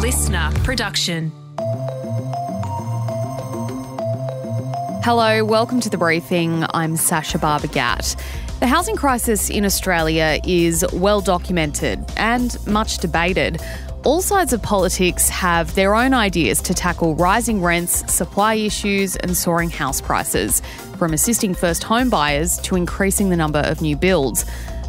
listener production. Hello, welcome to The Briefing. I'm Sacha Barbour Gatt. The housing crisis in Australia is well documented and much debated. All sides of politics have their own ideas to tackle rising rents, supply issues and soaring house prices, from assisting first home buyers to increasing the number of new builds.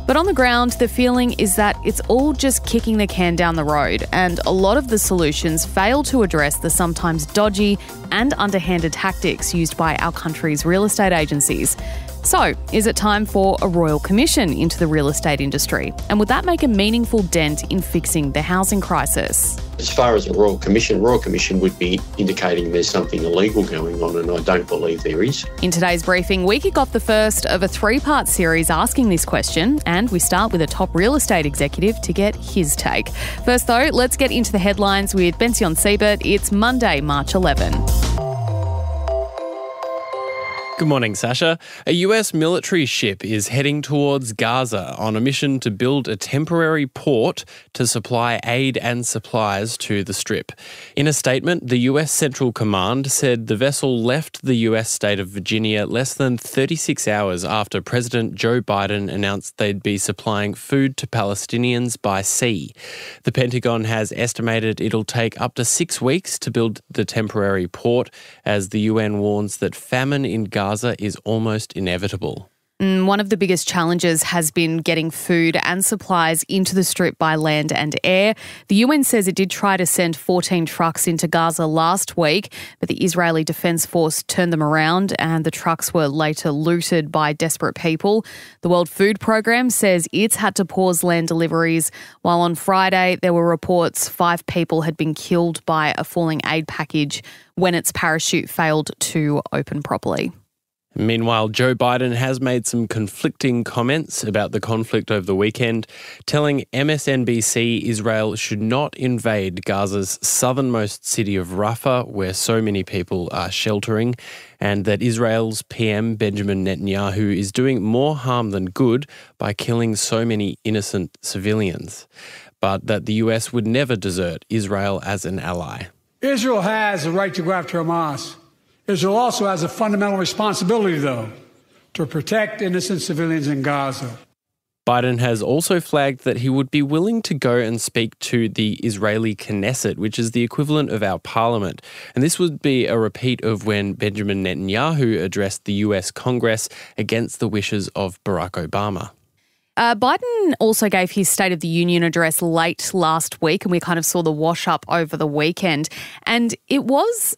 But on the ground, the feeling is that it's all just kicking the can down the road, and a lot of the solutions fail to address the sometimes dodgy and underhanded tactics used by our country's real estate agencies. So, is it time for a royal commission into the real estate industry? And would that make a meaningful dent in fixing the housing crisis? As far as a royal commission would be indicating there's something illegal going on, and I don't believe there is. In today's briefing, we kick off the first of a three-part series asking this question, and we start with a top real estate executive to get his take. First though, let's get into the headlines with Bension Siebert. It's Monday, March 11. Good morning, Sasha. A US military ship is heading towards Gaza on a mission to build a temporary port to supply aid and supplies to the Strip. In a statement, the US Central Command said the vessel left the US state of Virginia less than 36 hours after President Joe Biden announced they'd be supplying food to Palestinians by sea. The Pentagon has estimated it'll take up to 6 weeks to build the temporary port, as the UN warns that famine in Gaza is almost inevitable. One of the biggest challenges has been getting food and supplies into the Strip by land and air. The UN says it did try to send 14 trucks into Gaza last week, but the Israeli Defense Force turned them around and the trucks were later looted by desperate people. The World Food Programme says it's had to pause land deliveries, while on Friday there were reports 5 people had been killed by a falling aid package when its parachute failed to open properly. Meanwhile, Joe Biden has made some conflicting comments about the conflict over the weekend, telling MSNBC Israel should not invade Gaza's southernmost city of Rafah, where so many people are sheltering, and that Israel's PM Benjamin Netanyahu is doing more harm than good by killing so many innocent civilians, but that the US would never desert Israel as an ally. Israel has a right to go after Hamas. Israel also has a fundamental responsibility, though, to protect innocent civilians in Gaza. Biden has also flagged that he would be willing to go and speak to the Israeli Knesset, which is the equivalent of our parliament. And this would be a repeat of when Benjamin Netanyahu addressed the US Congress against the wishes of Barack Obama. Biden also gave his State of the Union address late last week, and we kind of saw the wash up over the weekend. And it was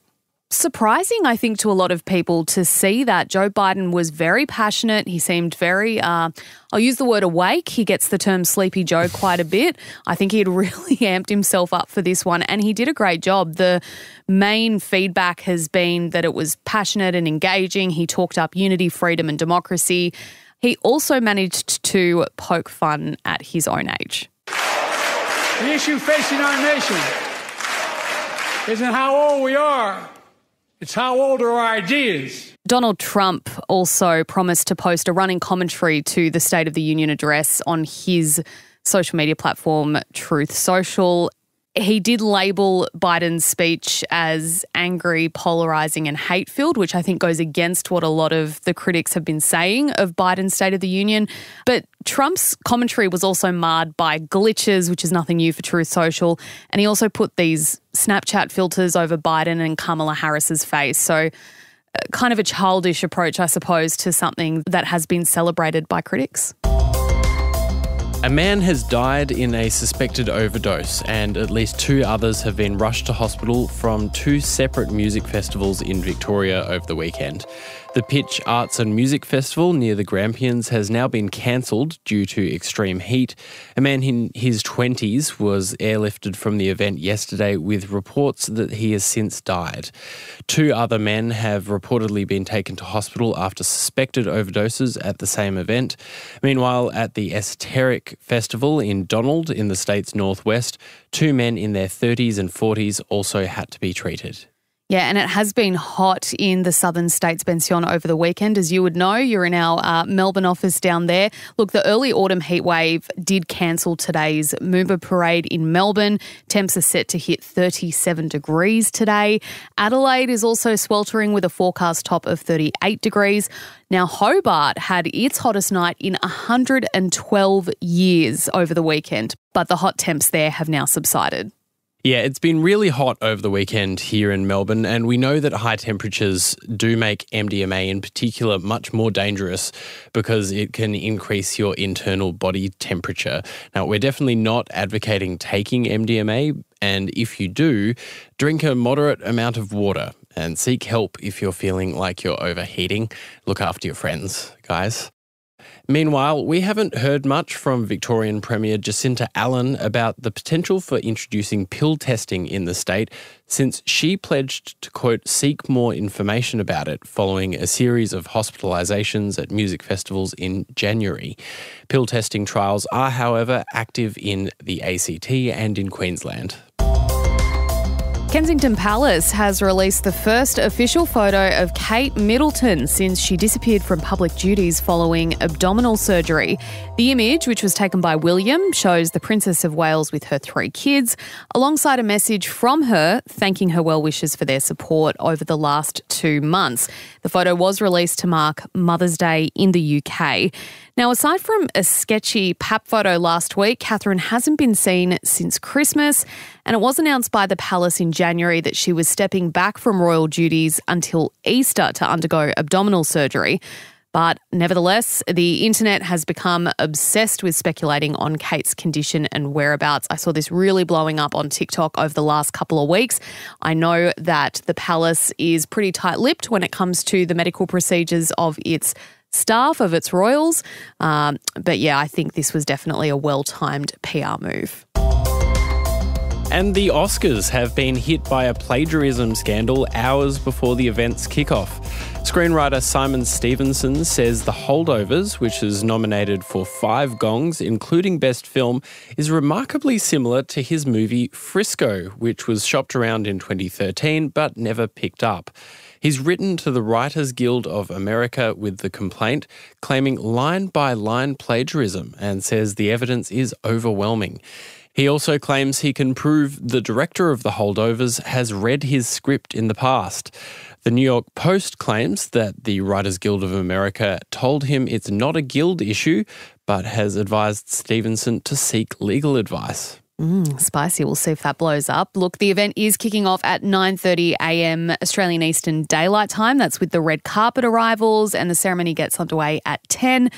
surprising, I think, to a lot of people to see that Joe Biden was very passionate. He seemed very, I'll use the word awake. He gets the term Sleepy Joe quite a bit. I think he had really amped himself up for this one, and he did a great job. The main feedback has been that it was passionate and engaging. He talked up unity, freedom and democracy. He also managed to poke fun at his own age. The issue facing our nation isn't how old we are. It's how old are our ideas. Donald Trump also promised to post a running commentary to the State of the Union address on his social media platform, Truth Social. He did label Biden's speech as angry, polarising and hate-filled, which I think goes against what a lot of the critics have been saying of Biden's State of the Union. But Trump's commentary was also marred by glitches, which is nothing new for Truth Social. And he also put these Snapchat filters over Biden and Kamala Harris's face. So kind of a childish approach, I suppose, to something that has been celebrated by critics. A man has died in a suspected overdose, and at least 2 others have been rushed to hospital from 2 separate music festivals in Victoria over the weekend. The Pitch Arts and Music Festival near the Grampians has now been cancelled due to extreme heat. A man in his 20s was airlifted from the event yesterday with reports that he has since died. 2 other men have reportedly been taken to hospital after suspected overdoses at the same event. Meanwhile, at the Esoteric Festival in Donald in the state's northwest, 2 men in their 30s and 40s also had to be treated. Yeah, and it has been hot in the southern states, Bension, over the weekend. As you would know, you're in our Melbourne office down there. Look, the early autumn heat wave did cancel today's Moomba parade in Melbourne. Temps are set to hit 37 degrees today. Adelaide is also sweltering with a forecast top of 38 degrees. Now, Hobart had its hottest night in 112 years over the weekend, but the hot temps there have now subsided. Yeah, it's been really hot over the weekend here in Melbourne, and we know that high temperatures do make MDMA in particular much more dangerous because it can increase your internal body temperature. Now, we're definitely not advocating taking MDMA, and if you do, drink a moderate amount of water and seek help if you're feeling like you're overheating. Look after your friends, guys. Meanwhile, we haven't heard much from Victorian Premier Jacinta Allen about the potential for introducing pill testing in the state since she pledged to, quote, seek more information about it following a series of hospitalisations at music festivals in January. Pill testing trials are, however, active in the ACT and in Queensland. Kensington Palace has released the first official photo of Kate Middleton since she disappeared from public duties following abdominal surgery. The image, which was taken by William, shows the Princess of Wales with her 3 kids, alongside a message from her thanking her well-wishers for their support over the last 2 months. The photo was released to mark Mother's Day in the UK. Now, aside from a sketchy pap photo last week, Catherine hasn't been seen since Christmas, and it was announced by the palace in January that she was stepping back from royal duties until Easter to undergo abdominal surgery. But nevertheless, the internet has become obsessed with speculating on Kate's condition and whereabouts. I saw this really blowing up on TikTok over the last couple of weeks. I know that the palace is pretty tight-lipped when it comes to the medical procedures of its staff, of its royals. But yeah, I think this was definitely a well-timed PR move. And the Oscars have been hit by a plagiarism scandal hours before the event's kickoff. Screenwriter Simon Stevenson says The Holdovers, which is nominated for 5 gongs, including Best Film, is remarkably similar to his movie Frisco, which was shopped around in 2013 but never picked up. He's written to the Writers Guild of America with the complaint, claiming line-by-line plagiarism, and says the evidence is overwhelming. He also claims he can prove the director of The Holdovers has read his script in the past. The New York Post claims that the Writers Guild of America told him it's not a guild issue, but has advised Stevenson to seek legal advice. Spicy. We'll see if that blows up. Look, the event is kicking off at 9:30 a.m. Australian Eastern Daylight Time. That's with the red carpet arrivals, and the ceremony gets underway at 10.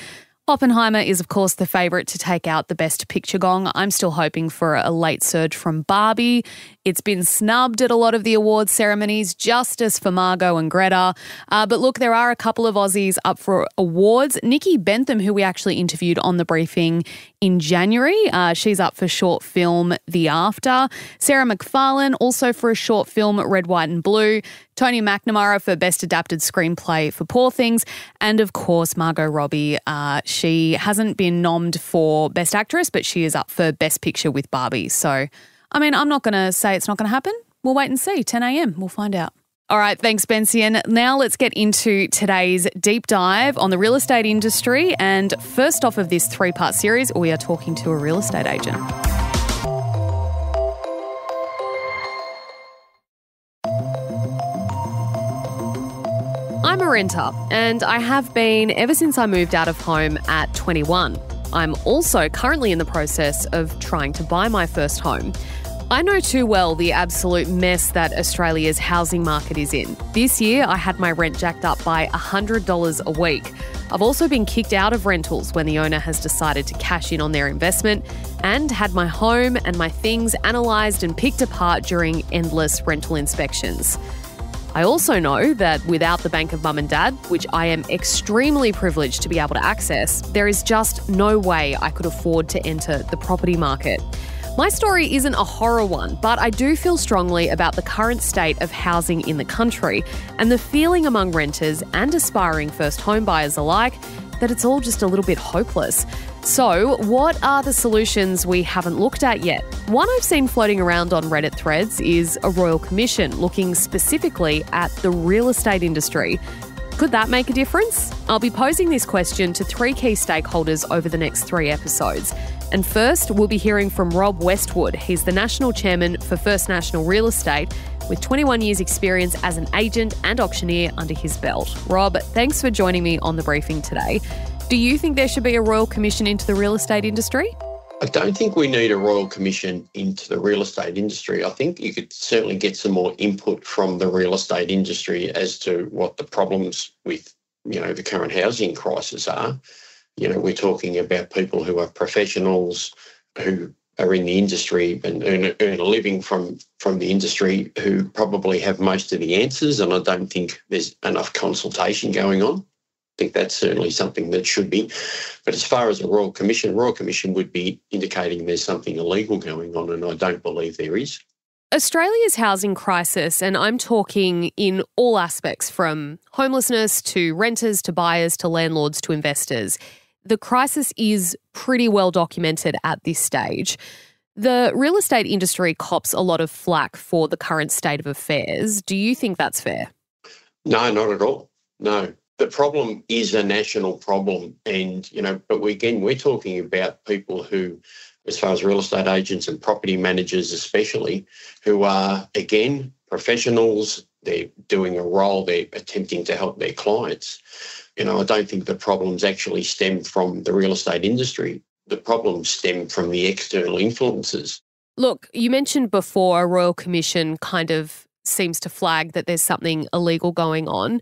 Oppenheimer is, of course, the favourite to take out the Best Picture gong. I'm still hoping for a late surge from Barbie. It's been snubbed at a lot of the awards ceremonies, just as for Margot and Greta. But look, there are a couple of Aussies up for awards. Nikki Bentham, who we actually interviewed on The Briefing in January, she's up for short film The After. Sarah McFarlane, also for a short film Red, White and Blue. Tony McNamara for Best Adapted Screenplay for Poor Things. And, of course, Margot Robbie. She hasn't been nommed for Best Actress, but she is up for Best Picture with Barbie. So, I mean, I'm not going to say it's not going to happen. We'll wait and see. 10 a.m. We'll find out. All right, thanks, Bension. Now let's get into today's deep dive on the real estate industry. And first off of this 3-part series, we are talking to a real estate agent. I'm a renter, and I have been ever since I moved out of home at 21. I'm also currently in the process of trying to buy my first home. I know too well the absolute mess that Australia's housing market is in. This year, I had my rent jacked up by $100 a week. I've also been kicked out of rentals when the owner has decided to cash in on their investment, and had my home and my things analysed and picked apart during endless rental inspections. I also know that without the bank of mum and dad, which I am extremely privileged to be able to access, there is just no way I could afford to enter the property market. My story isn't a horror one, but I do feel strongly about the current state of housing in the country and the feeling among renters and aspiring first home buyers alike that it's all just a little bit hopeless. So, what are the solutions we haven't looked at yet? One I've seen floating around on Reddit threads is a royal commission looking specifically at the real estate industry. Could that make a difference? I'll be posing this question to 3 key stakeholders over the next 3 episodes. And first, we'll be hearing from Rob Westwood. He's the National Chairman for First National Real Estate, with 21 years' experience as an agent and auctioneer under his belt. Rob, thanks for joining me on The Briefing today. Do you think there should be a royal commission into the real estate industry? I don't think we need a royal commission into the real estate industry. I think you could certainly get some more input from the real estate industry as to what the problems with, the current housing crisis are. We're talking about people who are professionals, who are in the industry and earn a living from the industry, who probably have most of the answers, and I don't think there's enough consultation going on. I think that's certainly something that should be. But as far as a Royal Commission would be indicating there's something illegal going on, and I don't believe there is. Australia's housing crisis, and I'm talking in all aspects from homelessness to renters to buyers to landlords to investors, the crisis is pretty well documented at this stage. The real estate industry cops a lot of flack for the current state of affairs. Do you think that's fair? No, not at all. No. The problem is a national problem, and, but we're talking about people who, as far as real estate agents and property managers especially, who are, again, professionals. They're doing a role, they're attempting to help their clients. I don't think the problems actually stem from the real estate industry. The problems stem from the external influences. Look, you mentioned before a royal commission kind of seems to flag that there's something illegal going on.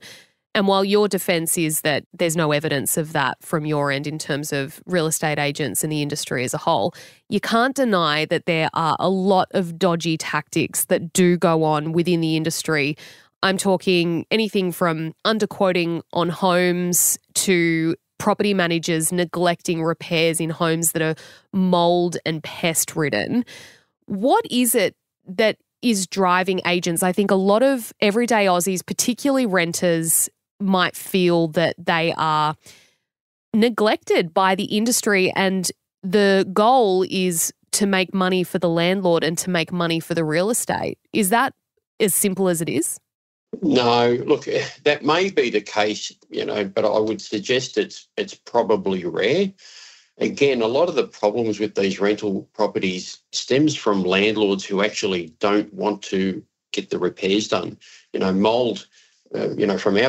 And while your defence is that there's no evidence of that from your end in terms of real estate agents and the industry as a whole, you can't deny that there are a lot of dodgy tactics that do go on within the industry. I'm talking anything from underquoting on homes to property managers neglecting repairs in homes that are mould and pest ridden. What is it that is driving agents? I think a lot of everyday Aussies, particularly renters, might feel that they are neglected by the industry, and the goal is to make money for the landlord and to make money for the real estate. Is that as simple as it is? No, look, that may be the case, but I would suggest it's probably rare. Again, a lot of the problems with these rental properties stems from landlords who actually don't want to get the repairs done. Mould,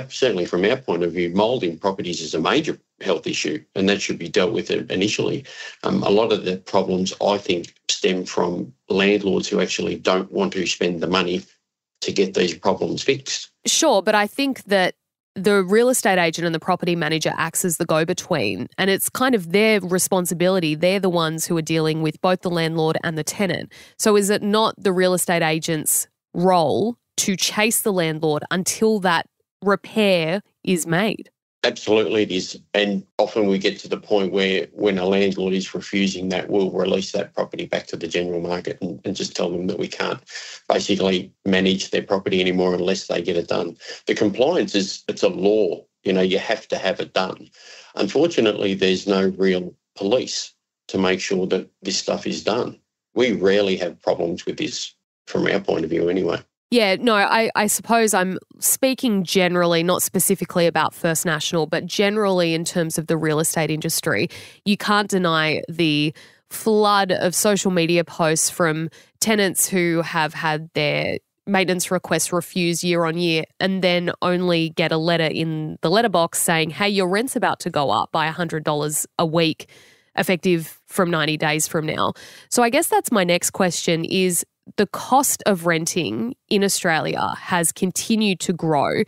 certainly from our point of view, mould in properties is a major health issue, and that should be dealt with initially. A lot of the problems, I think, stem from landlords who actually don't want to spend the money to get these problems fixed. Sure, but I think that the real estate agent and the property manager acts as the go-between, and it's kind of their responsibility. They're the ones who are dealing with both the landlord and the tenant. So is it not the real estate agent's role to chase the landlord until that repair is made? Absolutely it is. And often we get to the point where when a landlord is refusing that, we'll release that property back to the general market and just tell them that we can't basically manage their property anymore unless they get it done. The compliance it's a law. You have to have it done. Unfortunately, there's no real police to make sure that this stuff is done. We rarely have problems with this from our point of view anyway. Yeah, no, I suppose I'm speaking generally, not specifically about First National, but generally in terms of the real estate industry. You can't deny the flood of social media posts from tenants who have had their maintenance requests refused year on year and then only get a letter in the letterbox saying, hey, your rent's about to go up by $100 a week, effective from 90 days from now. So I guess that's my next question is, the cost of renting in Australia has continued to grow.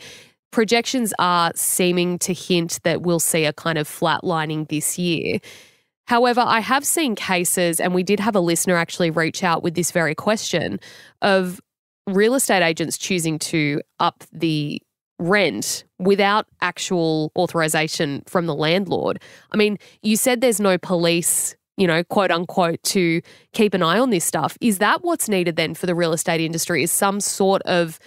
Projections are seeming to hint that we'll see a kind of flatlining this year. However, I have seen cases, and we did have a listener actually reach out with this very question, of real estate agents choosing to up the rent without actual authorization from the landlord. I mean, you said there's no police, quote unquote, to keep an eye on this stuff. Is that what's needed then for the real estate industry? Is some sort of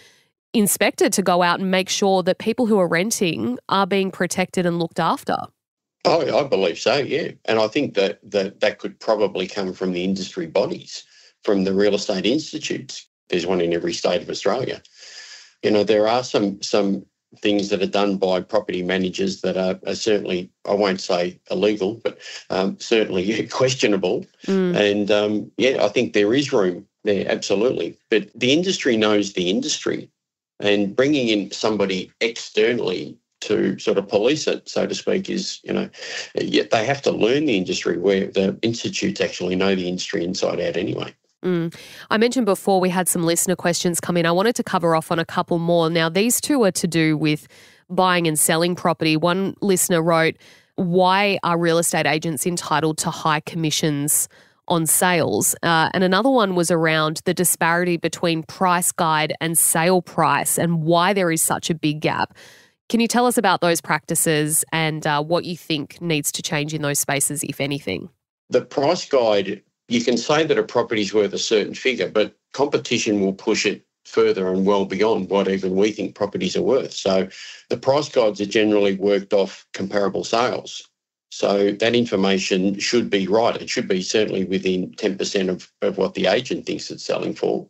inspector to go out and make sure that people who are renting are being protected and looked after? Oh, I believe so, yeah. And I think that could probably come from the industry bodies, from the real estate institutes. There's one in every state of Australia. There are some things that are done by property managers that are certainly, I won't say illegal, but certainly questionable. And, I think there is room there, absolutely. But the industry knows the industry, and bringing in somebody externally to sort of police it, so to speak, is, yet they have to learn the industry, where the institutes actually know the industry inside out anyway. I mentioned before we had some listener questions come in. I wanted to cover off on a couple more. Now, these two are to do with buying and selling property. One listener wrote, why are real estate agents entitled to high commissions on sales? And another one was around the disparity between price guide and sale price and why there is such a big gap. Can you tell us about those practices and what you think needs to change in those spaces, if anything? The price guide, you can say that a property is worth a certain figure, but competition will push it further and well beyond what even we think properties are worth. So the price guides are generally worked off comparable sales. So that information should be right. It should be certainly within 10% of what the agent thinks it's selling for.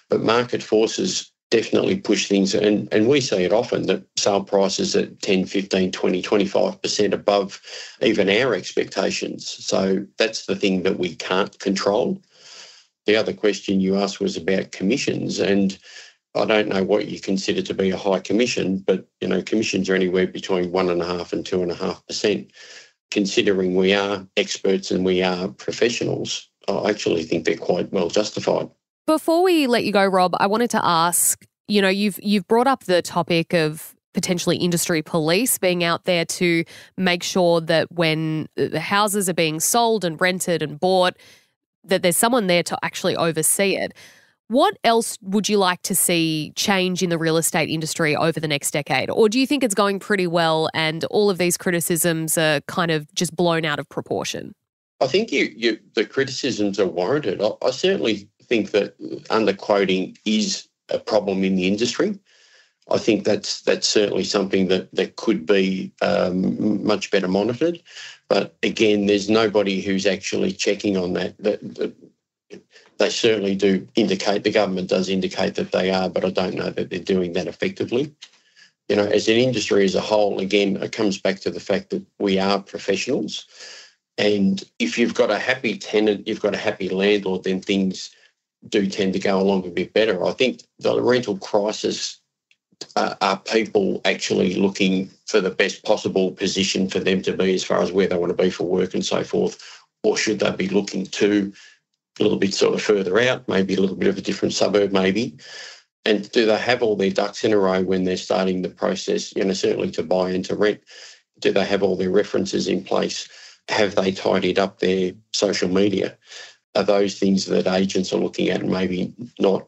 But market forces definitely push things, and we see it often, that sale prices at 10, 15, 20, 25% above even our expectations. So that's the thing that we can't control. The other question you asked was about commissions, and I don't know what you consider to be a high commission, but commissions are anywhere between 1.5% and 2.5%. Considering we are experts and we are professionals, I actually think they're quite well justified. Before we let you go, Rob, I wanted to ask, you've brought up the topic of potentially industry police being out there to make sure that when the houses are being sold and rented and bought, that there's someone there to actually oversee it. What else would you like to see change in the real estate industry over the next decade? Or do you think it's going pretty well and all of these criticisms are kind of just blown out of proportion? I think the criticisms are warranted. I certainly think that underquoting is a problem in the industry. I think that's certainly something that could be much better monitored. But again, there's nobody who's actually checking on that. They certainly do indicate, the government does indicate that they are, but I don't know that they're doing that effectively. As an industry as a whole, again, it comes back to the fact that we are professionals. And if you've got a happy tenant, you've got a happy landlord, then things do tend to go along a bit better. I think the rental crisis are people actually looking for the best possible position for them to be as far as where they want to be for work and so forth, or should they be looking to a little bit sort of further out, maybe a little bit of a different suburb maybe, and do they have all their ducks in a row when they're starting the process, certainly to buy and to rent? Do they have all their references in place? Have they tidied up their social media? Are those things that agents are looking at and maybe not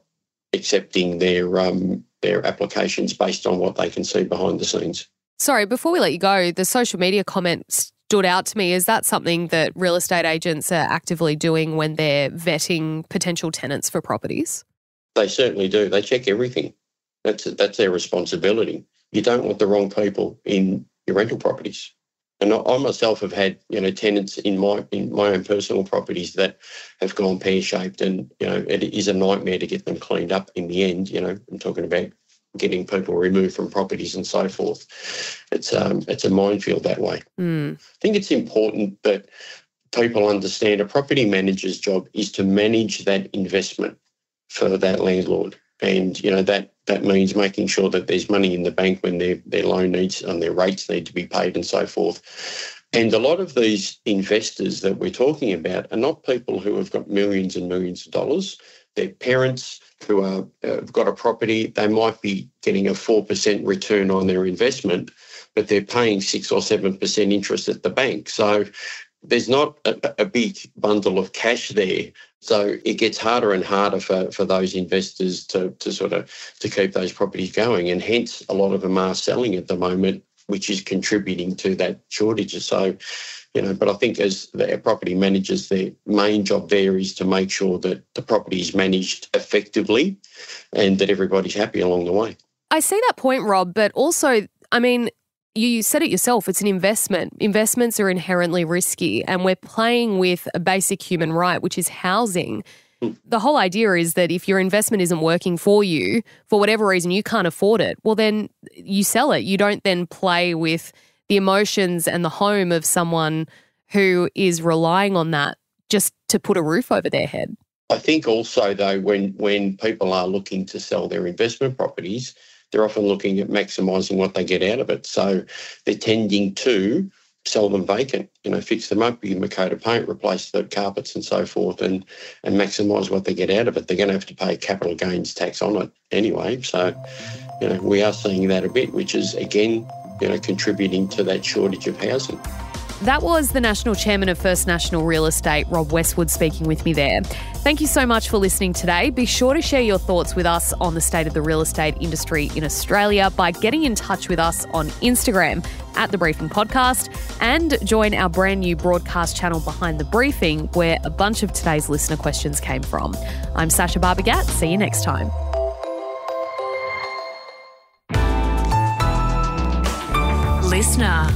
accepting their applications based on what they can see behind the scenes? Sorry, before we let you go, the social media comment stood out to me. Is that something that real estate agents are actively doing when they're vetting potential tenants for properties? They certainly do. They check everything. That's their responsibility. You don't want the wrong people in your rental properties. And I myself have had, tenants in my own personal properties that have gone pear-shaped, and, it is a nightmare to get them cleaned up in the end. I'm talking about getting people removed from properties and so forth. It's a minefield that way. I think it's important that people understand a property manager's job is to manage that investment for that landlord. And, that means making sure that there's money in the bank when their loan needs and their rates need to be paid and so forth. And a lot of these investors that we're talking about are not people who have got millions and millions of dollars. They're parents who have got a property. They might be getting a 4% return on their investment, but they're paying 6 or 7% interest at the bank. So there's not a big bundle of cash there. So it gets harder and harder for those investors to keep those properties going. And hence a lot of them are selling at the moment, which is contributing to that shortage. So, but I think as the property managers, their main job there is to make sure that the property is managed effectively and that everybody's happy along the way. I see that point, Rob, but also, you said it yourself, it's an investment. Investments are inherently risky, and we're playing with a basic human right, which is housing. The whole idea is that if your investment isn't working for you, for whatever reason you can't afford it, well then you sell it. You don't then play with the emotions and the home of someone who is relying on that just to put a roof over their head. I think also, though, when people are looking to sell their investment properties, they're often looking at maximising what they get out of it. So they're tending to sell them vacant, fix them up, give them a coat of paint, replace the carpets and so forth, and maximise what they get out of it. They're going to have to pay capital gains tax on it anyway. So, we are seeing that a bit, which is, again, contributing to that shortage of housing. That was the National Chairman of First National Real Estate, Rob Westwood, speaking with me there. Thank you so much for listening today. Be sure to share your thoughts with us on the state of the real estate industry in Australia by getting in touch with us on Instagram at The Briefing Podcast, and join our brand new broadcast channel Behind the Briefing, where a bunch of today's listener questions came from. I'm Sacha Barbour Gatt. See you next time. Listener.